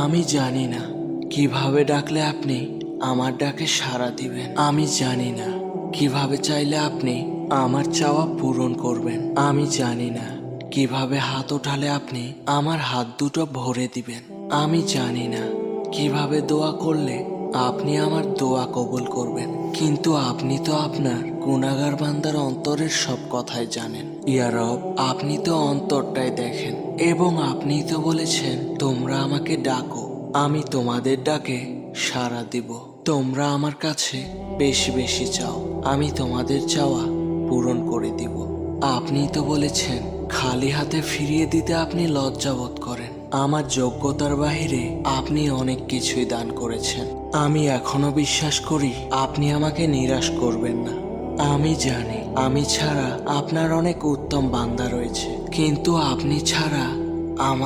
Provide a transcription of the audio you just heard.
আমি জানি না কিভাবে ডাকলে আপনি আমার ডাকে সাড়া দিবেন। আমি জানি না কিভাবে চাইলে আপনি আমার চাওয়া পূরণ করবেন। আমি জানি না কিভাবে হাত উঠালে আপনি আমার হাত দুটো ভরে দিবেন। আমি জানি না কিভাবে দোয়া করলে আপনি আমার দোয়া কবুল করবেন। কিন্তু আপনি তো আপনার গুনাহগার বান্দার অন্তরের সব কথাই জানেন। ইয়া রব, আপনি তো অন্তরটাই দেখেন এবং আপনি তো বলেছেন তোমরা আমাকে ডাকো, আমি তোমাদের ডাকে সাড়া দিব। তোমরা আমার কাছে বেশি বেশি চাও, আমি তোমাদের চাওয়া পূরণ করে দিব। আপনি তো বলেছেন খালি হাতে ফিরিয়ে দিতে আপনি লজ্জাবোধ করেন। আমার যোগ্যতার বাহিরে আপনি অনেক কিছুই দান করেছেন। আমি এখনো বিশ্বাস করি আপনি আমাকে নিরাশ করবেন না। আমি জানি আমি ছাড়া আপনার অনেক উত্তম বান্দা রয়েছে, কিন্তু আপনি ছাড়া আমার